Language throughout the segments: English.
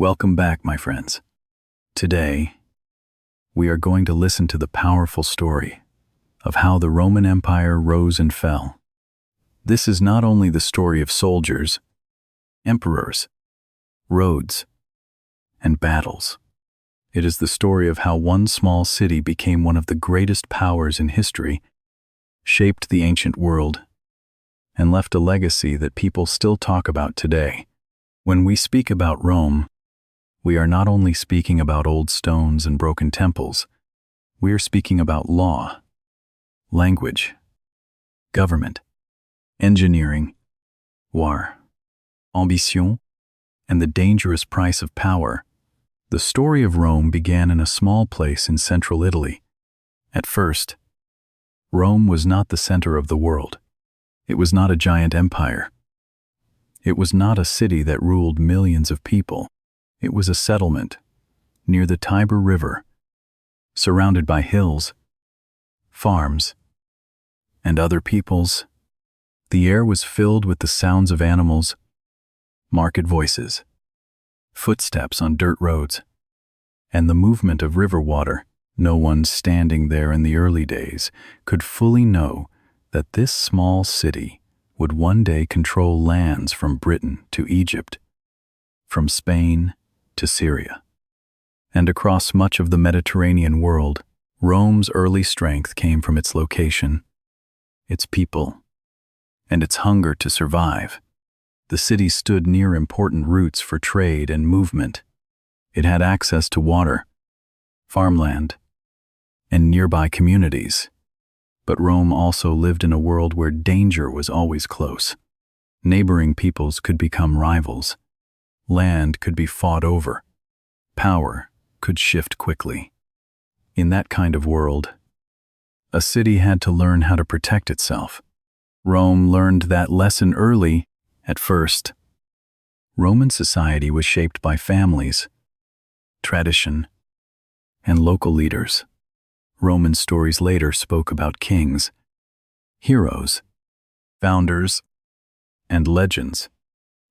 Welcome back, my friends. Today, we are going to listen to the powerful story of how the Roman Empire rose and fell. This is not only the story of soldiers, emperors, roads, and battles. It is the story of how one small city became one of the greatest powers in history, shaped the ancient world, and left a legacy that people still talk about today. When we speak about Rome, we are not only speaking about old stones and broken temples, we are speaking about law, language, government, engineering, war, ambition, and the dangerous price of power. The story of Rome began in a small place in central Italy. At first, Rome was not the center of the world. It was not a giant empire. It was not a city that ruled millions of people. It was a settlement near the Tiber River, surrounded by hills, farms, and other peoples. The air was filled with the sounds of animals, market voices, footsteps on dirt roads, and the movement of river water. No one standing there in the early days could fully know that this small city would one day control lands from Britain to Egypt, from Spain to Syria, and across much of the Mediterranean world. Rome's early strength came from its location, its people, and its hunger to survive. The city stood near important routes for trade and movement. It had access to water, farmland, and nearby communities. But Rome also lived in a world where danger was always close. Neighboring peoples could become rivals. Land could be fought over. Power could shift quickly. In that kind of world, a city had to learn how to protect itself. Rome learned that lesson early. At first, Roman society was shaped by families, tradition, and local leaders. Roman stories later spoke about kings, heroes, founders, and legends.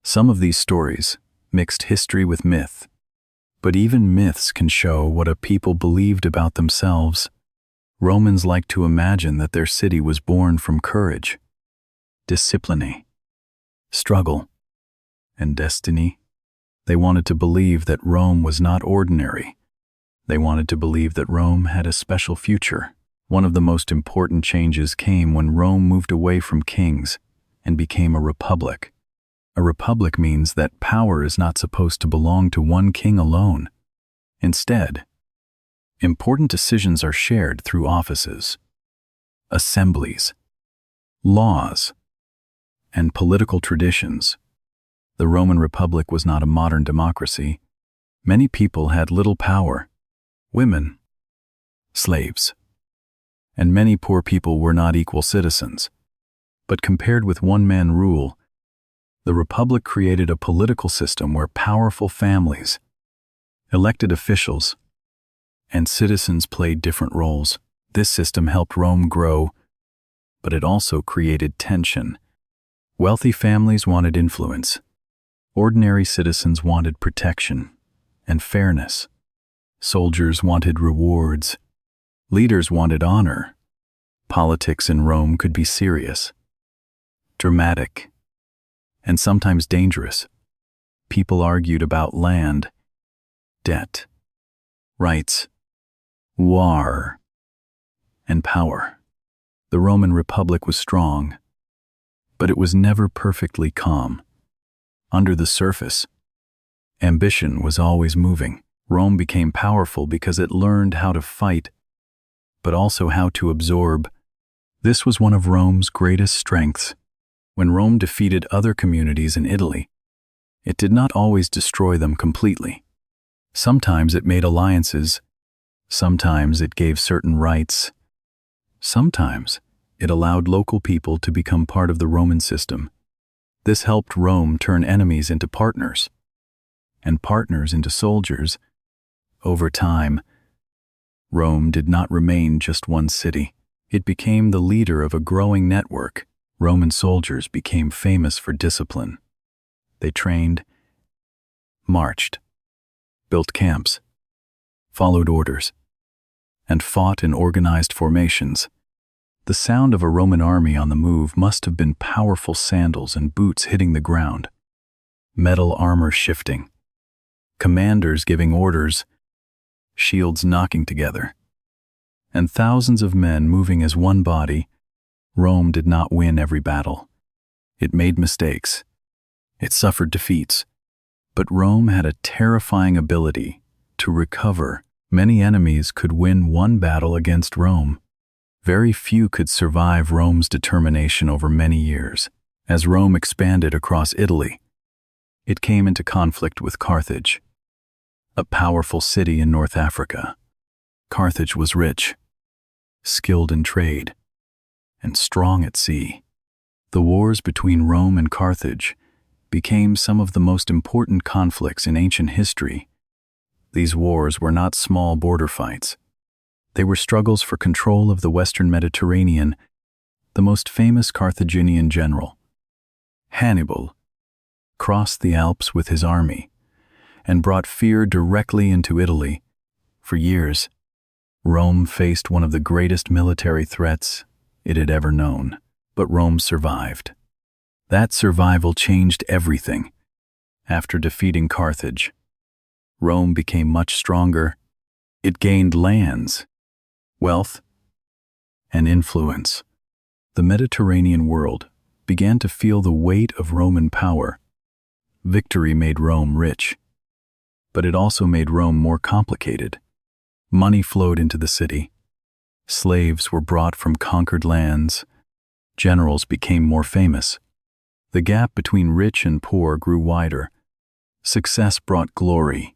Some of these stories mixed history with myth, but even myths can show what a people believed about themselves. Romans liked to imagine that their city was born from courage, discipline, struggle, and destiny. They wanted to believe that Rome was not ordinary. They wanted to believe that Rome had a special future. One of the most important changes came when Rome moved away from kings and became a republic. A republic means that power is not supposed to belong to one king alone. Instead, important decisions are shared through offices, assemblies, laws, and political traditions. The Roman Republic was not a modern democracy. Many people had little power. Women, slaves, and many poor people were not equal citizens. But compared with one-man rule, the Republic created a political system where powerful families, elected officials, and citizens played different roles. This system helped Rome grow, but it also created tension. Wealthy families wanted influence. Ordinary citizens wanted protection and fairness. Soldiers wanted rewards. Leaders wanted honor. Politics in Rome could be serious, dramatic, and sometimes dangerous. People argued about land, debt, rights, war, and power. The Roman Republic was strong, but it was never perfectly calm. Under the surface, ambition was always moving. Rome became powerful because it learned how to fight, but also how to absorb. This was one of Rome's greatest strengths. When Rome defeated other communities in Italy, it did not always destroy them completely. Sometimes it made alliances, sometimes it gave certain rights, sometimes it allowed local people to become part of the Roman system. This helped Rome turn enemies into partners, and partners into soldiers. Over time, Rome did not remain just one city. It became the leader of a growing network. Roman soldiers became famous for discipline. They trained, marched, built camps, followed orders, and fought in organized formations. The sound of a Roman army on the move must have been powerful sandals and boots hitting the ground, metal armor shifting, commanders giving orders, shields knocking together, and thousands of men moving as one body. Rome did not win every battle. It made mistakes. It suffered defeats. But Rome had a terrifying ability to recover. Many enemies could win one battle against Rome. Very few could survive Rome's determination over many years. As Rome expanded across Italy, it came into conflict with Carthage, a powerful city in North Africa. Carthage was rich, skilled in trade, and strong at sea. The wars between Rome and Carthage became some of the most important conflicts in ancient history. These wars were not small border fights. They were struggles for control of the Western Mediterranean. The most famous Carthaginian general, Hannibal, crossed the Alps with his army and brought fear directly into Italy. For years, Rome faced one of the greatest military threats it had ever known, but Rome survived. That survival changed everything. After defeating Carthage, Rome became much stronger. It gained lands, wealth, and influence. The Mediterranean world began to feel the weight of Roman power. Victory made Rome rich, but it also made Rome more complicated. Money flowed into the city. Slaves were brought from conquered lands. Generals became more famous. The gap between rich and poor grew wider. Success brought glory,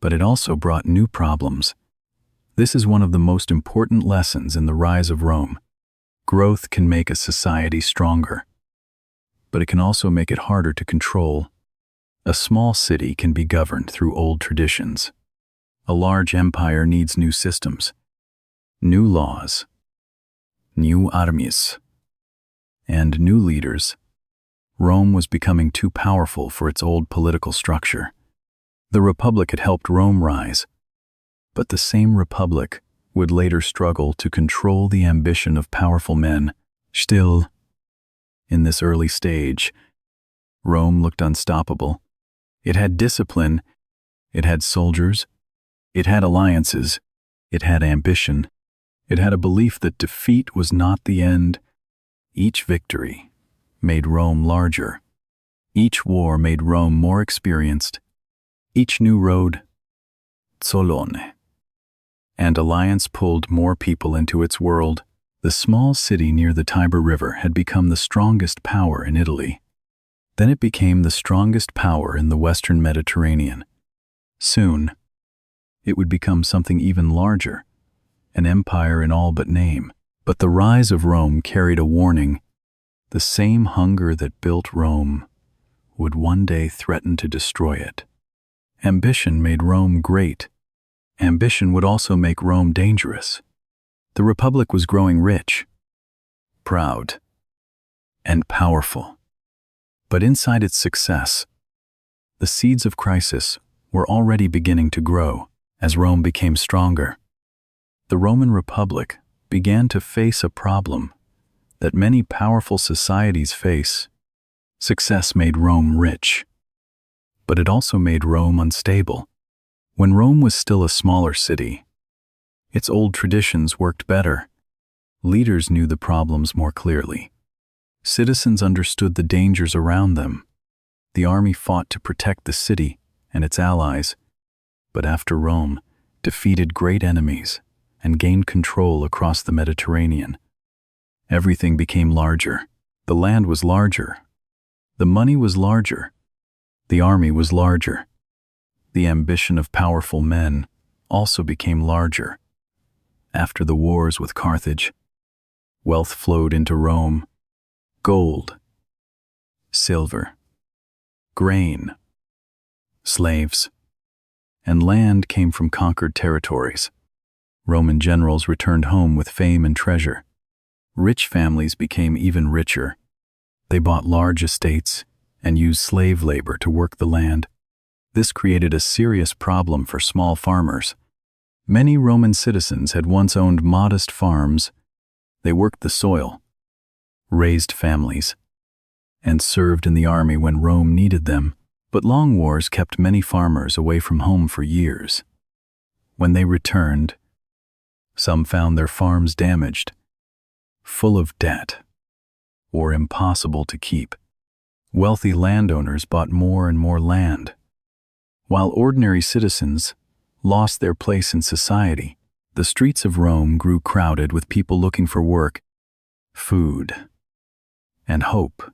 but it also brought new problems. This is one of the most important lessons in the rise of Rome. Growth can make a society stronger, but it can also make it harder to control. A small city can be governed through old traditions. A large empire needs new systems, new laws, new armies, and new leaders. Rome was becoming too powerful for its old political structure. The Republic had helped Rome rise, but the same Republic would later struggle to control the ambition of powerful men. Still, in this early stage, Rome looked unstoppable. It had discipline, it had soldiers, it had alliances, it had ambition, it had a belief that defeat was not the end. Each victory made Rome larger. Each war made Rome more experienced. Each new road, Solone, and alliance pulled more people into its world. The small city near the Tiber River had become the strongest power in Italy. Then it became the strongest power in the Western Mediterranean. Soon, it would become something even larger, an empire in all but name. But the rise of Rome carried a warning. The same hunger that built Rome would one day threaten to destroy it. Ambition made Rome great. Ambition would also make Rome dangerous. The Republic was growing rich, proud, and powerful. But inside its success, the seeds of crisis were already beginning to grow as Rome became stronger. The Roman Republic began to face a problem that many powerful societies face. Success made Rome rich, but it also made Rome unstable. When Rome was still a smaller city, its old traditions worked better. Leaders knew the problems more clearly. Citizens understood the dangers around them. The army fought to protect the city and its allies, but after Rome defeated great enemies and gained control across the Mediterranean, everything became larger. The land was larger. The money was larger. The army was larger. The ambition of powerful men also became larger. After the wars with Carthage, wealth flowed into Rome. Gold, silver, grain, slaves, and land came from conquered territories. Roman generals returned home with fame and treasure. Rich families became even richer. They bought large estates and used slave labor to work the land. This created a serious problem for small farmers. Many Roman citizens had once owned modest farms. They worked the soil, raised families, and served in the army when Rome needed them. But long wars kept many farmers away from home for years. When they returned, some found their farms damaged, full of debt, or impossible to keep. Wealthy landowners bought more and more land, while ordinary citizens lost their place in society. The streets of Rome grew crowded with people looking for work, food, and hope.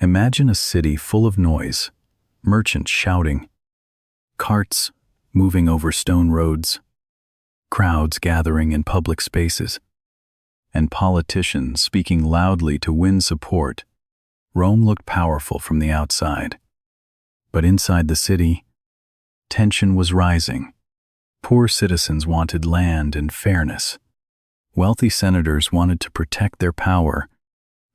Imagine a city full of noise, merchants shouting, carts moving over stone roads, crowds gathering in public spaces, and politicians speaking loudly to win support. Rome looked powerful from the outside, but inside the city, tension was rising. Poor citizens wanted land and fairness. Wealthy senators wanted to protect their power.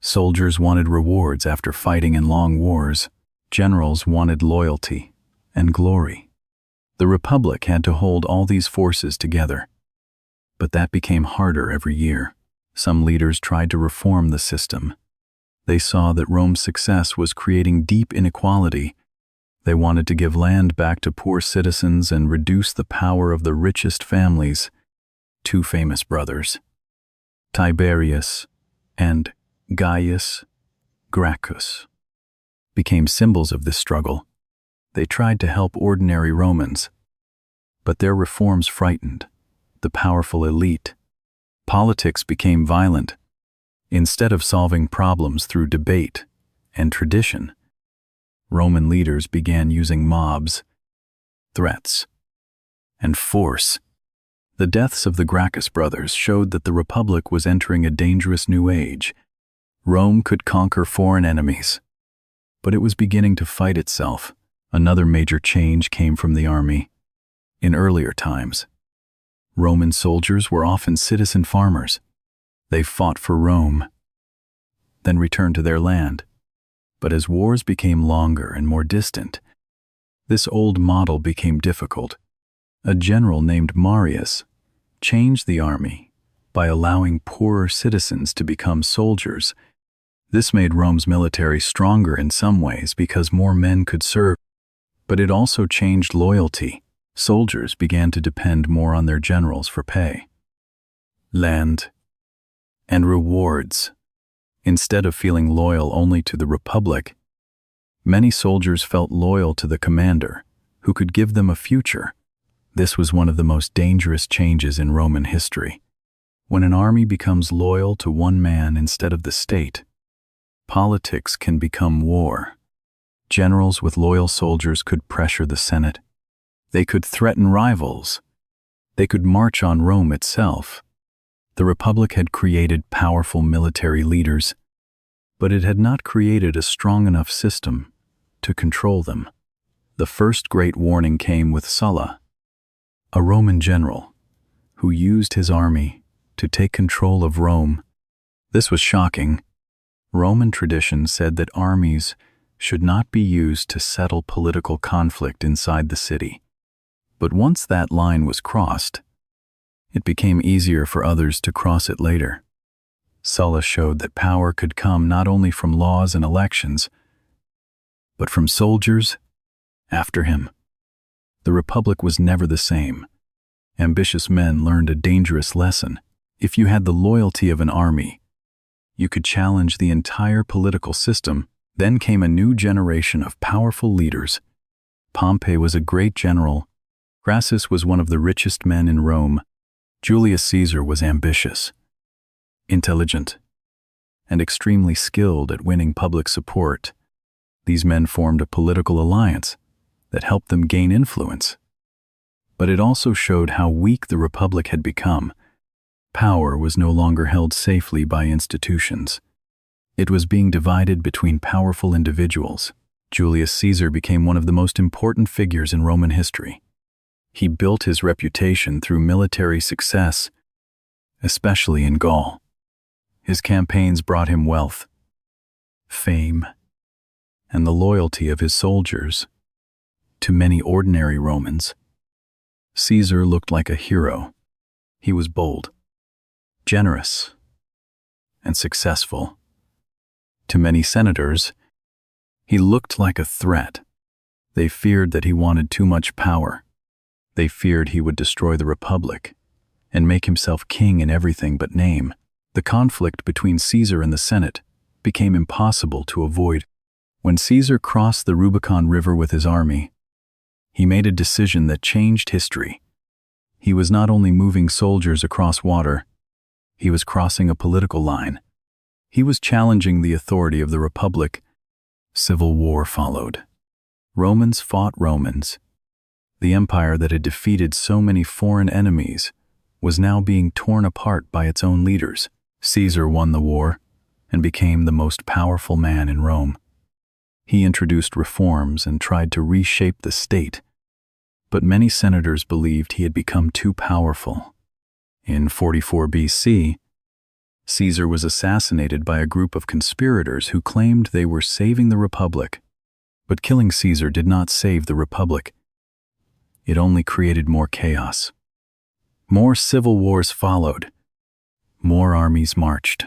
Soldiers wanted rewards after fighting in long wars. Generals wanted loyalty and glory. The Republic had to hold all these forces together. But that became harder every year. Some leaders tried to reform the system. They saw that Rome's success was creating deep inequality. They wanted to give land back to poor citizens and reduce the power of the richest families. Two famous brothers, Tiberius and Gaius Gracchus, became symbols of this struggle. They tried to help ordinary Romans, but their reforms frightened the powerful elite. Politics became violent. Instead of solving problems through debate and tradition, Roman leaders began using mobs, threats, and force. The deaths of the Gracchus brothers showed that the Republic was entering a dangerous new age. Rome could conquer foreign enemies, but it was beginning to fight itself. Another major change came from the army. In earlier times, Roman soldiers were often citizen farmers. They fought for Rome, then returned to their land. But as wars became longer and more distant, this old model became difficult. A general named Marius changed the army by allowing poorer citizens to become soldiers. This made Rome's military stronger in some ways because more men could serve, but it also changed loyalty. Soldiers began to depend more on their generals for pay, land, and rewards. Instead of feeling loyal only to the Republic, many soldiers felt loyal to the commander, who could give them a future. This was one of the most dangerous changes in Roman history. When an army becomes loyal to one man instead of the state, politics can become war. Generals with loyal soldiers could pressure the Senate. They could threaten rivals. They could march on Rome itself. The Republic had created powerful military leaders, but it had not created a strong enough system to control them. The first great warning came with Sulla, a Roman general who used his army to take control of Rome. This was shocking. Roman tradition said that armies should not be used to settle political conflict inside the city. But once that line was crossed, it became easier for others to cross it later. Sulla showed that power could come not only from laws and elections, but from soldiers after him. The Republic was never the same. Ambitious men learned a dangerous lesson. If you had the loyalty of an army, you could challenge the entire political system. Then came a new generation of powerful leaders. Pompey was a great general. Crassus was one of the richest men in Rome. Julius Caesar was ambitious, intelligent, and extremely skilled at winning public support. These men formed a political alliance that helped them gain influence. But it also showed how weak the Republic had become. Power was no longer held safely by institutions. It was being divided between powerful individuals. Julius Caesar became one of the most important figures in Roman history. He built his reputation through military success, especially in Gaul. His campaigns brought him wealth, fame, and the loyalty of his soldiers. To many ordinary Romans, Caesar looked like a hero. He was bold, generous, and successful. To many senators, he looked like a threat. They feared that he wanted too much power. They feared he would destroy the republic and make himself king in everything but name. The conflict between Caesar and the Senate became impossible to avoid. When Caesar crossed the Rubicon River with his army, he made a decision that changed history. He was not only moving soldiers across water, he was crossing a political line. He was challenging the authority of the Republic. Civil war followed. Romans fought Romans. The empire that had defeated so many foreign enemies was now being torn apart by its own leaders. Caesar won the war and became the most powerful man in Rome. He introduced reforms and tried to reshape the state, but many senators believed he had become too powerful. In 44 BC, Caesar was assassinated by a group of conspirators who claimed they were saving the Republic. But killing Caesar did not save the Republic. It only created more chaos. More civil wars followed. More armies marched.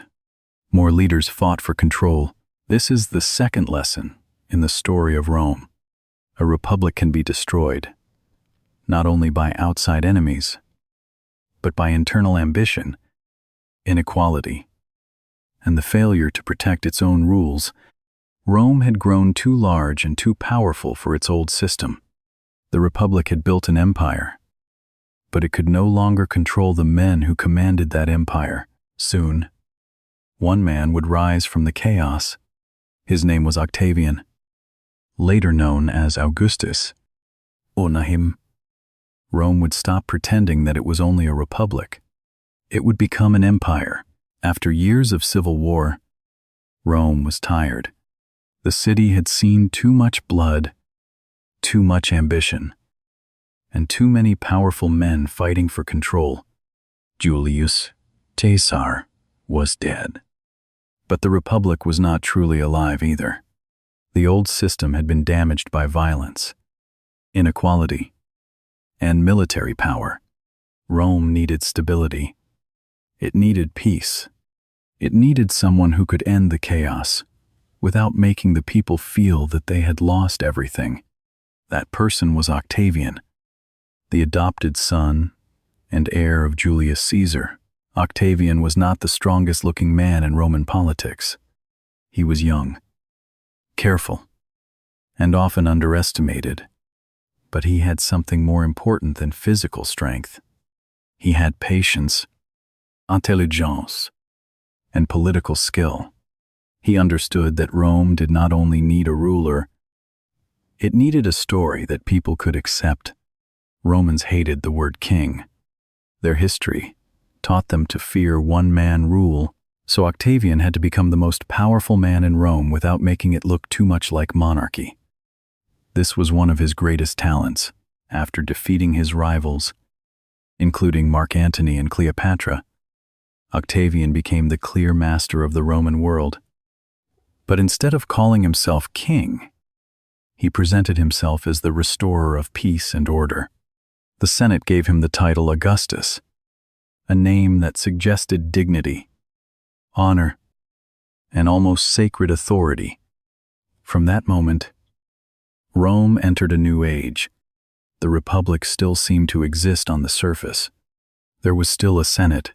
More leaders fought for control. This is the second lesson in the story of Rome. A republic can be destroyed, not only by outside enemies, but by internal ambition, inequality, and the failure to protect its own rules. Rome had grown too large and too powerful for its old system. The Republic had built an empire, but it could no longer control the men who commanded that empire. Soon, one man would rise from the chaos. His name was Octavian, later known as Augustus, or Nahim. Rome would stop pretending that it was only a republic. It would become an empire. After years of civil war, Rome was tired. The city had seen too much blood, too much ambition, and too many powerful men fighting for control. Julius Caesar was dead. But the Republic was not truly alive either. The old system had been damaged by violence, inequality, and military power. Rome needed stability. It needed peace. It needed someone who could end the chaos without making the people feel that they had lost everything. That person was Octavian, the adopted son and heir of Julius Caesar. Octavian was not the strongest-looking man in Roman politics. He was young, careful, and often underestimated. But he had something more important than physical strength. He had patience, intelligence, and political skill. He understood that Rome did not only need a ruler, it needed a story that people could accept. Romans hated the word king. Their history taught them to fear one-man rule, so Octavian had to become the most powerful man in Rome without making it look too much like monarchy. This was one of his greatest talents. After defeating his rivals, including Mark Antony and Cleopatra, Octavian became the clear master of the Roman world. But instead of calling himself king, he presented himself as the restorer of peace and order. The Senate gave him the title Augustus, a name that suggested dignity, honor, and almost sacred authority. From that moment, Rome entered a new age. The Republic still seemed to exist on the surface. There was still a Senate.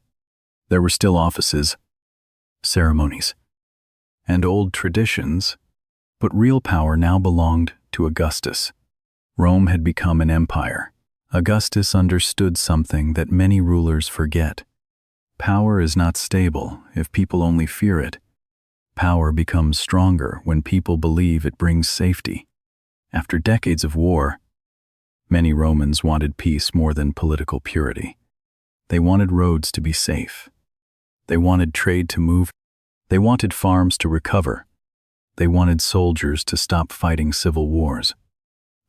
There were still offices, ceremonies, and old traditions, but real power now belonged to Augustus. Rome had become an empire. Augustus understood something that many rulers forget. Power is not stable if people only fear it. Power becomes stronger when people believe it brings safety. After decades of war, many Romans wanted peace more than political purity. They wanted roads to be safe. They wanted trade to move. They wanted farms to recover. They wanted soldiers to stop fighting civil wars.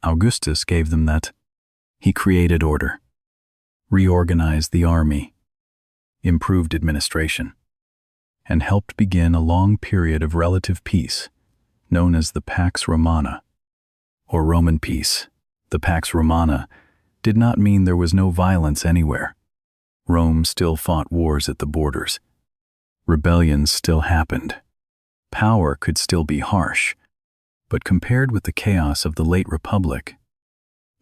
Augustus gave them that. He created order, reorganized the army, improved administration, and helped begin a long period of relative peace, known as the Pax Romana, or Roman peace. The Pax Romana did not mean there was no violence anywhere. Rome still fought wars at the borders. Rebellions still happened. Power could still be harsh, but compared with the chaos of the late Republic,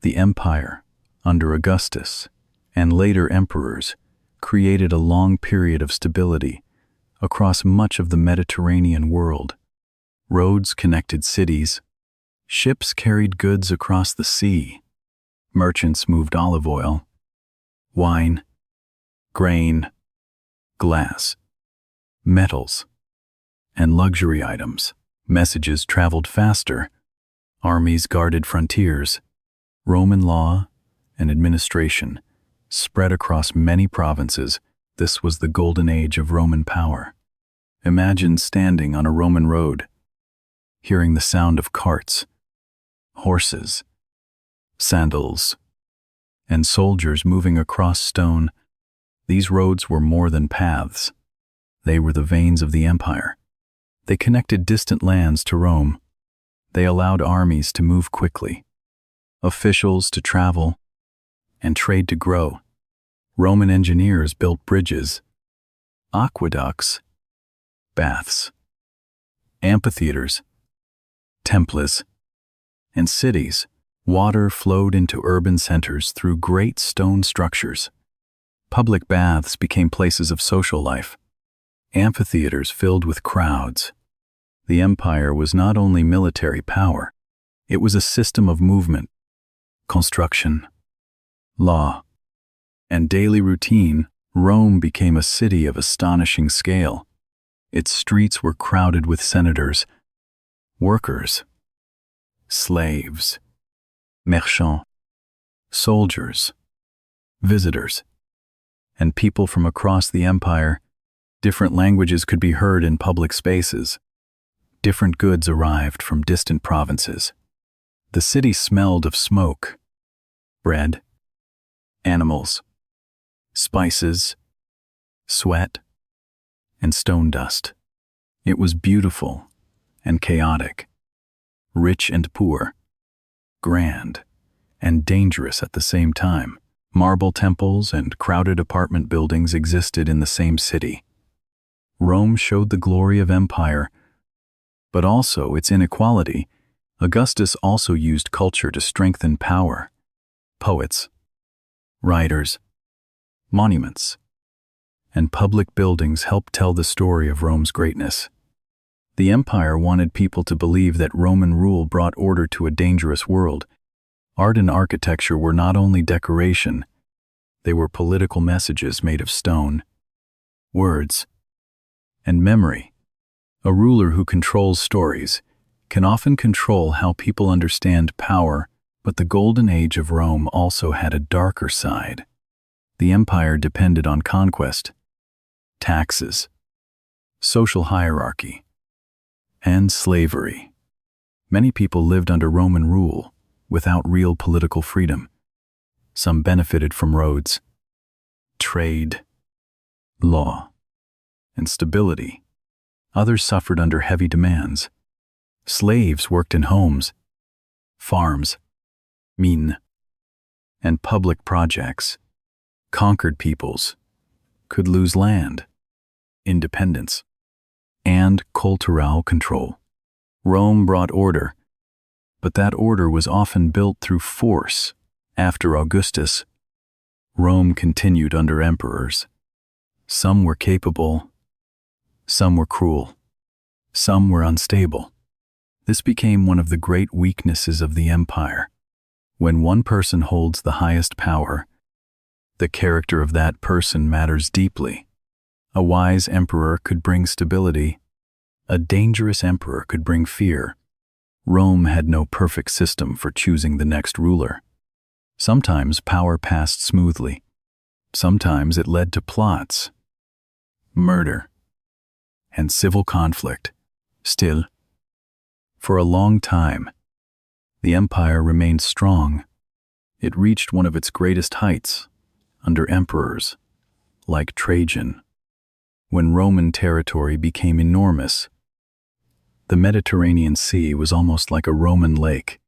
the empire, under Augustus, and later emperors, created a long period of stability across much of the Mediterranean world. Roads connected cities, ships carried goods across the sea, merchants moved olive oil, wine, grain, glass, metals, and luxury items. Messages traveled faster, armies guarded frontiers, Roman law and administration spread across many provinces. This was the golden age of Roman power. Imagine standing on a Roman road, hearing the sound of carts, horses, sandals, and soldiers moving across stone. These roads were more than paths. They were the veins of the empire. They connected distant lands to Rome. They allowed armies to move quickly, officials to travel, and trade to grow. Roman engineers built bridges, aqueducts, baths, amphitheaters, temples, and cities. Water flowed into urban centers through great stone structures. Public baths became places of social life. Amphitheaters filled with crowds. The empire was not only military power, it was a system of movement, construction, law, and daily routine. Rome became a city of astonishing scale. Its streets were crowded with senators, workers, slaves, merchants, soldiers, visitors, and people from across the empire. Different languages could be heard in public spaces. Different goods arrived from distant provinces. The city smelled of smoke, bread, animals, spices, sweat, and stone dust. It was beautiful and chaotic, rich and poor, grand and dangerous at the same time. Marble temples and crowded apartment buildings existed in the same city. Rome showed the glory of empire, but also its inequality. Augustus also used culture to strengthen power. Poets, writers, monuments, and public buildings helped tell the story of Rome's greatness. The empire wanted people to believe that Roman rule brought order to a dangerous world. Art and architecture were not only decoration, they were political messages made of stone, words, and memory. A ruler who controls stories can often control how people understand power, but the golden age of Rome also had a darker side. The empire depended on conquest, taxes, social hierarchy, and slavery. Many people lived under Roman rule without real political freedom. Some benefited from roads, trade, law, and stability. Others suffered under heavy demands. Slaves worked in homes, farms, mines, and public projects. Conquered peoples could lose land, independence, and cultural control. Rome brought order, but that order was often built through force. After Augustus, Rome continued under emperors. Some were capable, some were cruel, some were unstable. This became one of the great weaknesses of the empire. When one person holds the highest power, the character of that person matters deeply. A wise emperor could bring stability. A dangerous emperor could bring fear. Rome had no perfect system for choosing the next ruler. Sometimes power passed smoothly. Sometimes it led to plots, murder, and civil conflict. Still, for a long time, the empire remained strong. It reached one of its greatest heights under emperors like Trajan. When Roman territory became enormous, the Mediterranean Sea was almost like a Roman lake.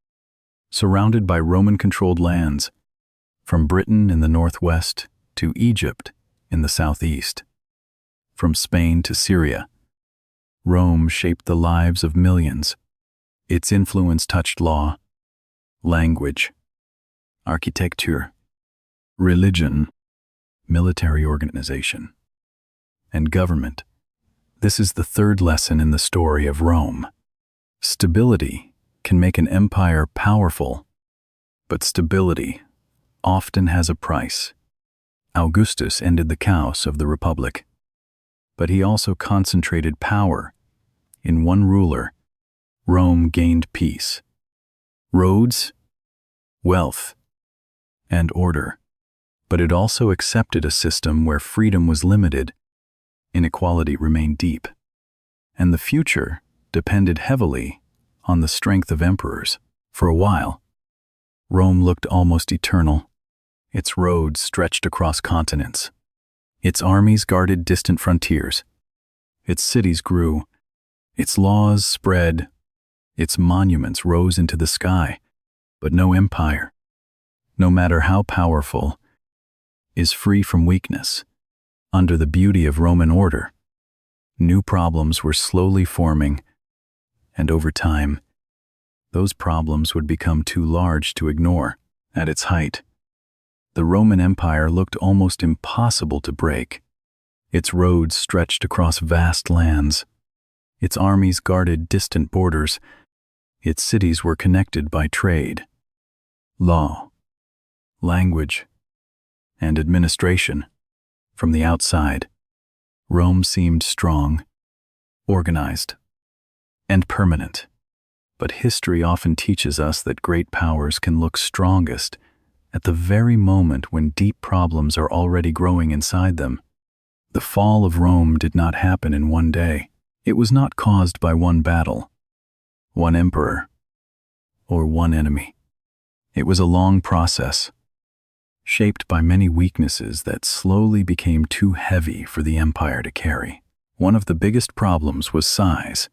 surrounded by Roman-controlled lands, from Britain in the northwest to Egypt in the southeast. From Spain to Syria, Rome shaped the lives of millions. Its influence touched law, language, architecture, religion, military organization, and government. This is the third lesson in the story of Rome. Stability can make an empire powerful, but stability often has a price. Augustus ended the chaos of the Republic, but he also concentrated power in one ruler. Rome gained peace, roads, wealth, and order, but it also accepted a system where freedom was limited, inequality remained deep, and the future depended heavily on the strength of emperors. For a while, Rome looked almost eternal. Its roads stretched across continents. Its armies guarded distant frontiers. Its cities grew. Its laws spread. Its monuments rose into the sky. But no empire, no matter how powerful, is free from weakness. Under the beauty of Roman order, new problems were slowly forming, and over time, those problems would become too large to ignore. At its height, the Roman Empire looked almost impossible to break. Its roads stretched across vast lands. Its armies guarded distant borders. Its cities were connected by trade, law, language, and administration. From the outside, Rome seemed strong, organized, and permanent. But history often teaches us that great powers can look strongest at the very moment when deep problems are already growing inside them. The fall of Rome did not happen in one day. It was not caused by one battle, one emperor, or one enemy. It was a long process, shaped by many weaknesses that slowly became too heavy for the empire to carry. One of the biggest problems was size.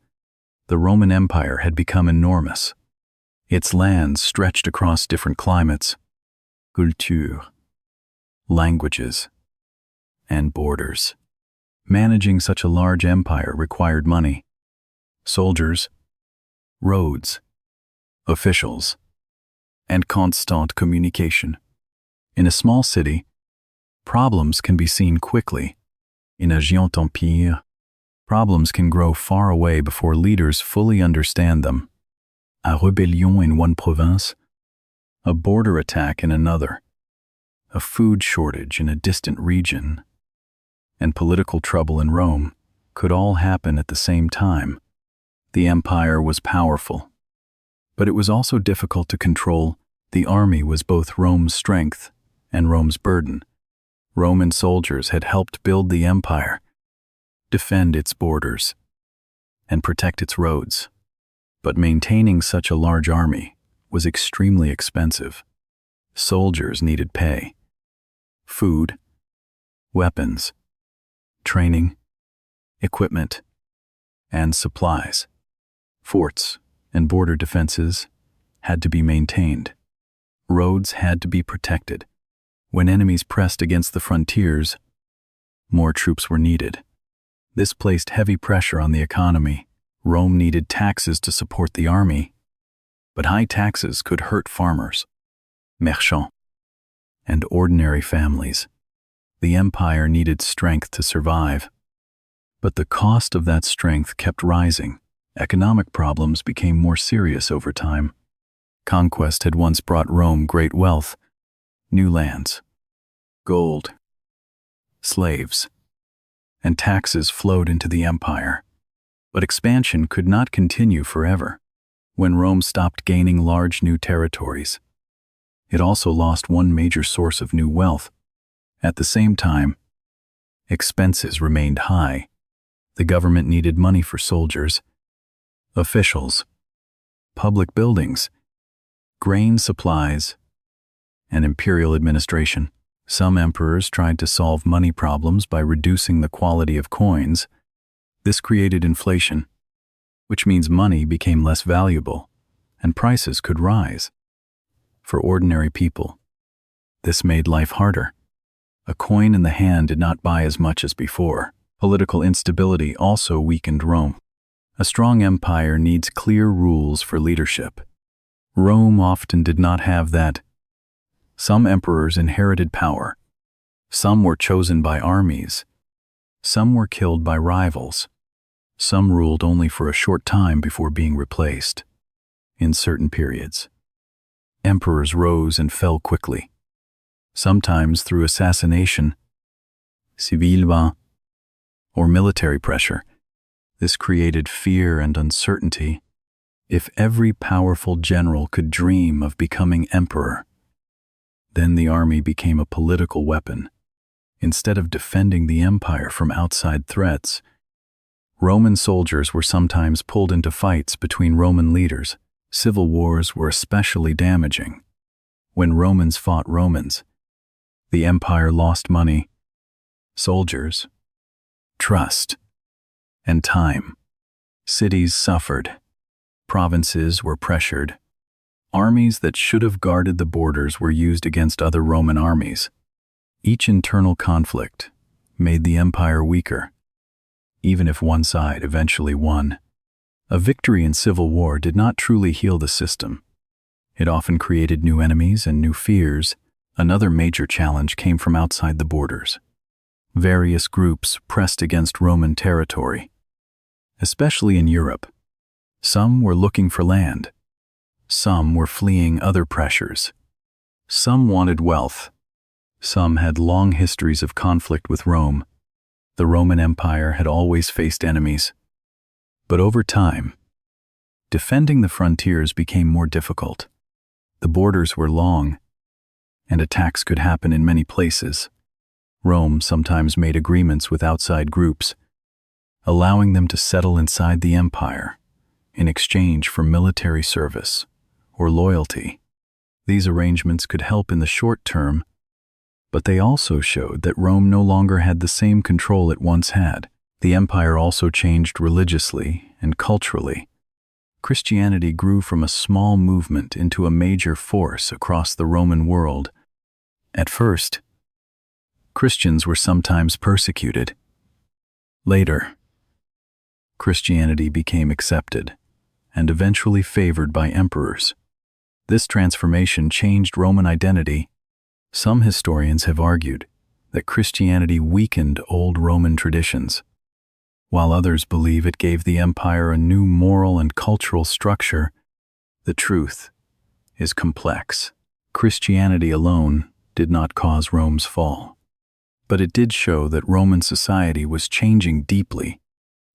The Roman Empire had become enormous. Its lands stretched across different climates, culture, languages, and borders. Managing such a large empire required money, soldiers, roads, officials, and constant communication. In a small city, problems can be seen quickly. In a géant empire, problems can grow far away before leaders fully understand them. A rébellion in one province, a border attack in another, a food shortage in a distant region, and political trouble in Rome could all happen at the same time. The empire was powerful, but it was also difficult to control. The army was both Rome's strength and Rome's burden. Roman soldiers had helped build the empire, defend its borders, and protect its roads. But maintaining such a large army was extremely expensive. Soldiers needed pay, food, weapons, training, equipment, and supplies. Forts and border defenses had to be maintained. Roads had to be protected. When enemies pressed against the frontiers, more troops were needed. This placed heavy pressure on the economy. Rome needed taxes to support the army, but high taxes could hurt farmers, merchants, and ordinary families. The empire needed strength to survive, but the cost of that strength kept rising. Economic problems became more serious over time. Conquest had once brought Rome great wealth, new lands, gold, slaves, and taxes flowed into the empire. But expansion could not continue forever. When Rome stopped gaining large new territories, it also lost one major source of new wealth. At the same time, expenses remained high. The government needed money for soldiers, officials, public buildings, grain supplies, and imperial administration. Some emperors tried to solve money problems by reducing the quality of coins. This created inflation, which means money became less valuable, and prices could rise. For ordinary people, this made life harder. A coin in the hand did not buy as much as before. Political instability also weakened Rome. A strong empire needs clear rules for leadership. Rome often did not have that. Some emperors inherited power. Some were chosen by armies. Some were killed by rivals. Some ruled only for a short time before being replaced. In certain periods, emperors rose and fell quickly, sometimes through assassination, civil or military pressure. This created fear and uncertainty. If every powerful general could dream of becoming emperor, then the army became a political weapon. Instead of defending the empire from outside threats, Roman soldiers were sometimes pulled into fights between Roman leaders. Civil wars were especially damaging. When Romans fought Romans, the empire lost money, soldiers, trust, and time. Cities suffered. Provinces were pressured. Armies that should have guarded the borders were used against other Roman armies. Each internal conflict made the empire weaker, even if one side eventually won. A victory in civil war did not truly heal the system. It often created new enemies and new fears. Another major challenge came from outside the borders. Various groups pressed against Roman territory, especially in Europe. Some were looking for land. Some were fleeing other pressures. Some wanted wealth. Some had long histories of conflict with Rome. The Roman Empire had always faced enemies. But over time, defending the frontiers became more difficult. The borders were long, and attacks could happen in many places. Rome sometimes made agreements with outside groups, allowing them to settle inside the empire in exchange for military service or loyalty. These arrangements could help in the short term, but they also showed that Rome no longer had the same control it once had. The empire also changed religiously and culturally. Christianity grew from a small movement into a major force across the Roman world. At first, Christians were sometimes persecuted. Later, Christianity became accepted and eventually favored by emperors. This transformation changed Roman identity. Some historians have argued that Christianity weakened old Roman traditions, while others believe it gave the empire a new moral and cultural structure. The truth is complex. Christianity alone did not cause Rome's fall, but it did show that Roman society was changing deeply.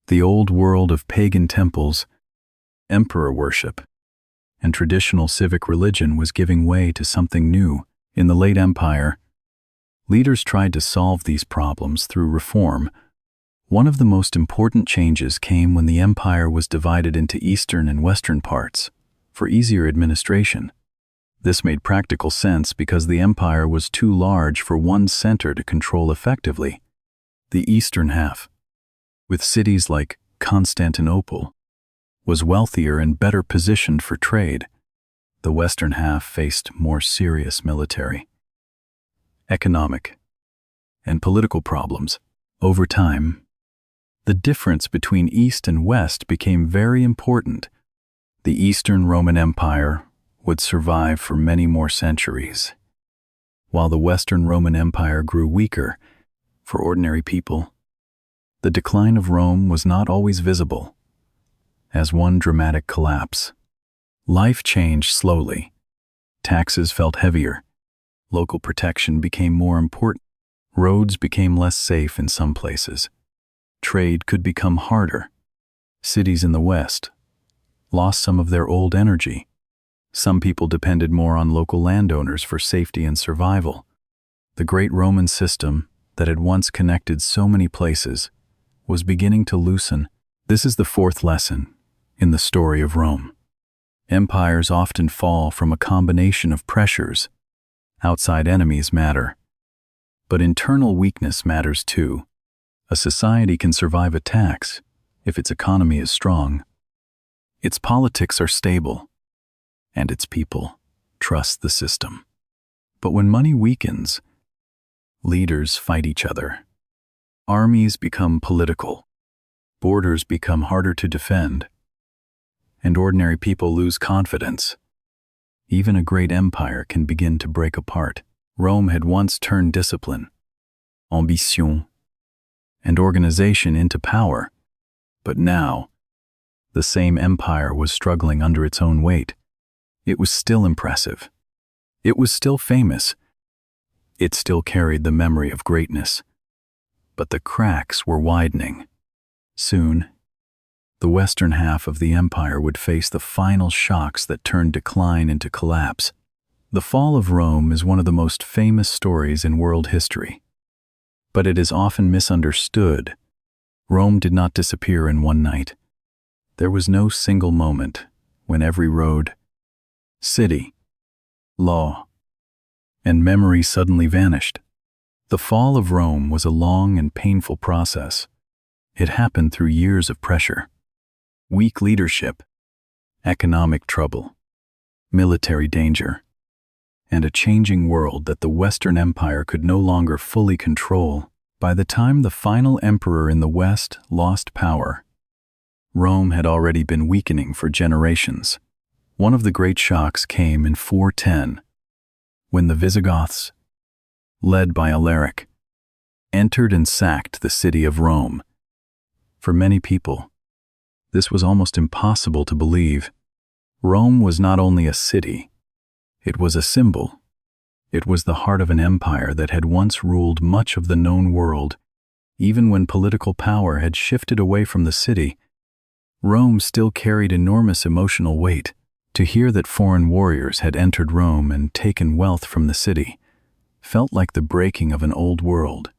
The old world of pagan temples, emperor worship, and traditional civic religion was giving way to something new. In the late empire, leaders tried to solve these problems through reform. One of the most important changes came when the empire was divided into eastern and western parts for easier administration. This made practical sense because the empire was too large for one center to control effectively. The eastern half, with cities like Constantinople, was wealthier and better positioned for trade. The western half faced more serious military, economic, and political problems. Over time, the difference between East and West became very important. The Eastern Roman Empire would survive for many more centuries, while the Western Roman Empire grew weaker. For ordinary people, the decline of Rome was not always visible as one dramatic collapse. Life changed slowly. Taxes felt heavier. Local protection became more important. Roads became less safe in some places. Trade could become harder. Cities in the West lost some of their old energy. Some people depended more on local landowners for safety and survival. The great Roman system that had once connected so many places was beginning to loosen. This is the fourth lesson in the story of Rome. Empires often fall from a combination of pressures. Outside enemies matter, but internal weakness matters too. A society can survive attacks if its economy is strong, its politics are stable, and its people trust the system. But when money weakens, leaders fight each other. Armies become political. Borders become harder to defend. And ordinary people lose confidence. Even a great empire can begin to break apart. Rome had once turned discipline, ambition, and organization into power, but now the same empire was struggling under its own weight. It was still impressive. It was still famous. It still carried the memory of greatness. But the cracks were widening. Soon, the western half of the empire would face the final shocks that turned decline into collapse. The fall of Rome is one of the most famous stories in world history. But it is often misunderstood. Rome did not disappear in one night. There was no single moment when every road, city, law, and memory suddenly vanished. The fall of Rome was a long and painful process. It happened through years of pressure, weak leadership, economic trouble, military danger, and a changing world that the Western Empire could no longer fully control. By the time the final emperor in the West lost power, Rome had already been weakening for generations. One of the great shocks came in 410, when the Visigoths, led by Alaric, entered and sacked the city of Rome. For many people, this was almost impossible to believe. Rome was not only a city, it was a symbol. It was the heart of an empire that had once ruled much of the known world. Even when political power had shifted away from the city, Rome still carried enormous emotional weight. To hear that foreign warriors had entered Rome and taken wealth from the city felt like the breaking of an old world.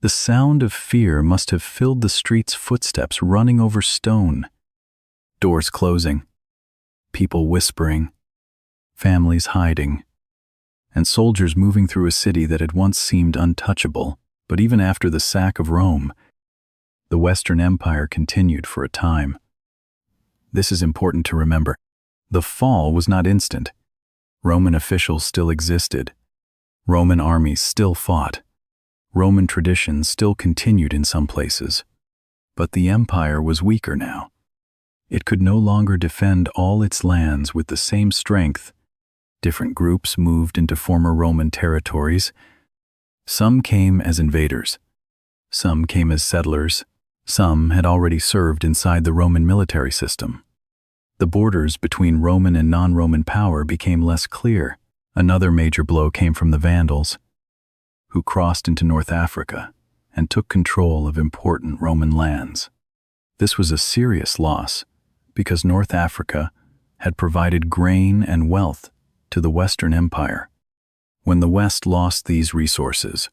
The sound of fear must have filled the streets, footsteps running over stone, doors closing, people whispering, families hiding, and soldiers moving through a city that had once seemed untouchable. But even after the sack of Rome, the Western Empire continued for a time. This is important to remember. The fall was not instant. Roman officials still existed. Roman armies still fought. Roman traditions still continued in some places. But the empire was weaker now. It could no longer defend all its lands with the same strength. Different groups moved into former Roman territories. Some came as invaders. Some came as settlers. Some had already served inside the Roman military system. The borders between Roman and non-Roman power became less clear. Another major blow came from the Vandals, who crossed into North Africa and took control of important Roman lands. This was a serious loss because North Africa had provided grain and wealth to the Western Empire. When the West lost these resources,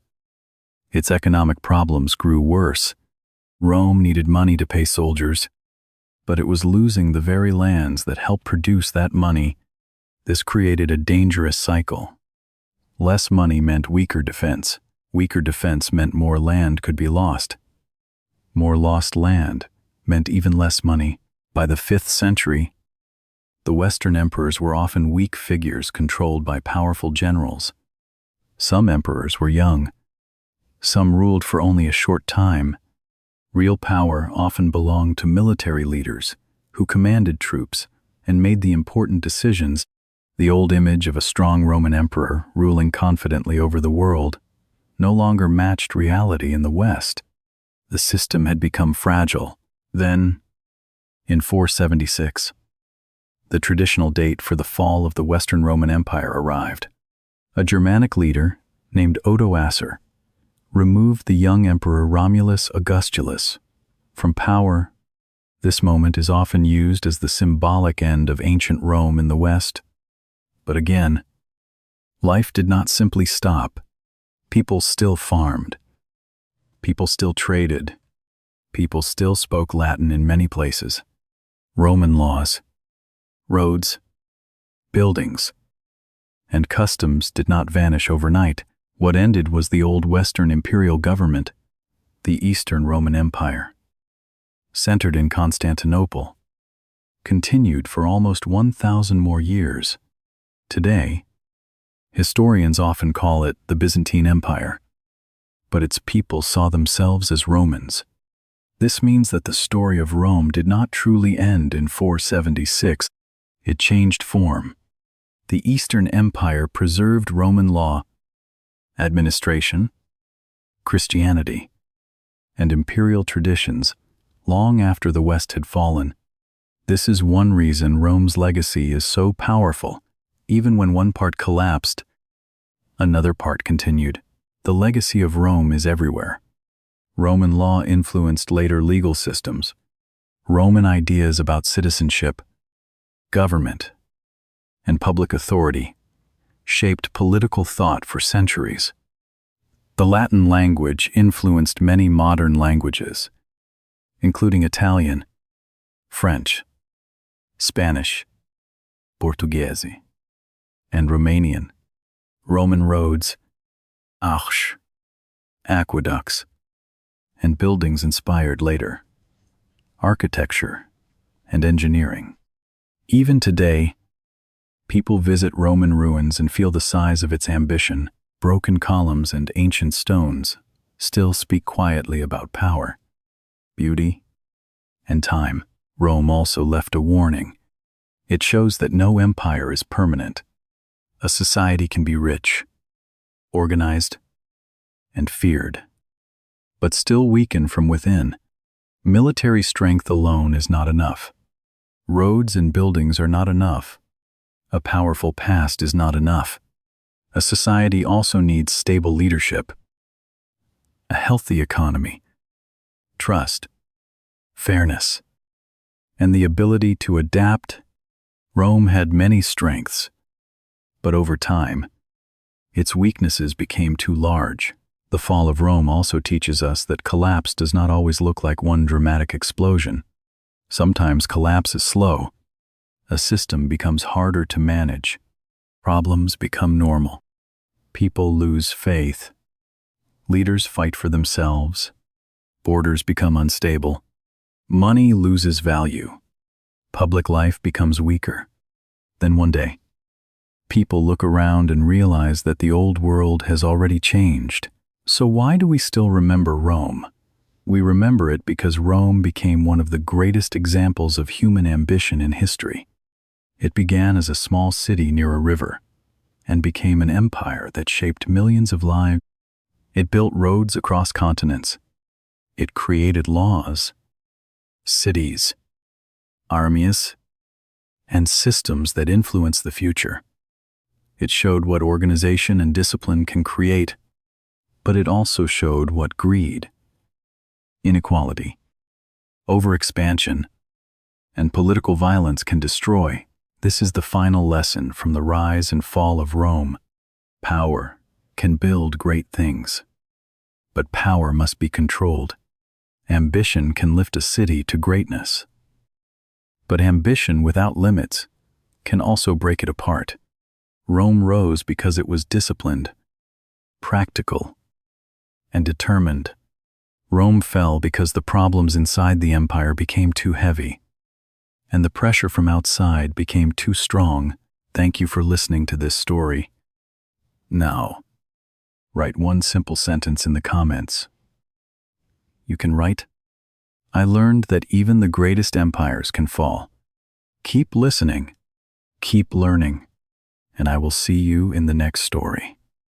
its economic problems grew worse. Rome needed money to pay soldiers, but it was losing the very lands that helped produce that money. This created a dangerous cycle. Less money meant weaker defense. Weaker defense meant more land could be lost. More lost land meant even less money. By the 5th century, the Western emperors were often weak figures controlled by powerful generals. Some emperors were young. Some ruled for only a short time. Real power often belonged to military leaders who commanded troops and made the important decisions. The old image of a strong Roman emperor ruling confidently over the world no longer matched reality in the West. The system had become fragile. Then, in 476, the traditional date for the fall of the Western Roman Empire arrived. A Germanic leader named Odoacer removed the young emperor Romulus Augustulus from power. This moment is often used as the symbolic end of ancient Rome in the West. But again, life did not simply stop. People still farmed. People still traded. People still spoke Latin in many places. Roman laws, roads, buildings, and customs did not vanish overnight. What ended was the old Western imperial government, the Eastern Roman Empire, centered in Constantinople, continued for almost 1,000 more years. Today, historians often call it the Byzantine Empire, but its people saw themselves as Romans. This means that the story of Rome did not truly end in 476. It changed form. The Eastern Empire preserved Roman law, administration, Christianity, and imperial traditions long after the West had fallen. This is one reason Rome's legacy is so powerful. Even when one part collapsed, another part continued. The legacy of Rome is everywhere. Roman law influenced later legal systems. Roman ideas about citizenship, government, and public authority shaped political thought for centuries. The Latin language influenced many modern languages, including Italian, French, Spanish, Portuguese, and Romanian. Roman roads, arches, aqueducts, and buildings inspired later architecture and engineering. Even today, people visit Roman ruins and feel the size of its ambition. Broken columns and ancient stones still speak quietly about power, beauty, and time. Rome also left a warning. It shows that no empire is permanent. A society can be rich, organized, and feared, but still weaken from within. Military strength alone is not enough. Roads and buildings are not enough. A powerful past is not enough. A society also needs stable leadership, a healthy economy, trust, fairness, and the ability to adapt. Rome had many strengths, but over time, its weaknesses became too large. The fall of Rome also teaches us that collapse does not always look like one dramatic explosion. Sometimes collapse is slow. A system becomes harder to manage. Problems become normal. People lose faith. Leaders fight for themselves. Borders become unstable. Money loses value. Public life becomes weaker. Then one day, people look around and realize that the old world has already changed. So why do we still remember Rome? We remember it because Rome became one of the greatest examples of human ambition in history. It began as a small city near a river and became an empire that shaped millions of lives. It built roads across continents. It created laws, cities, armies, and systems that influence the future. It showed what organization and discipline can create, but it also showed what greed, inequality, overexpansion, and political violence can destroy. This is the final lesson from the rise and fall of Rome. Power can build great things, but power must be controlled. Ambition can lift a city to greatness, but ambition without limits can also break it apart. Rome rose because it was disciplined, practical, and determined. Rome fell because the problems inside the empire became too heavy, and the pressure from outside became too strong. Thank you for listening to this story. Now, write one simple sentence in the comments. You can write, "I learned that even the greatest empires can fall." Keep listening, keep learning, and I will see you in the next story.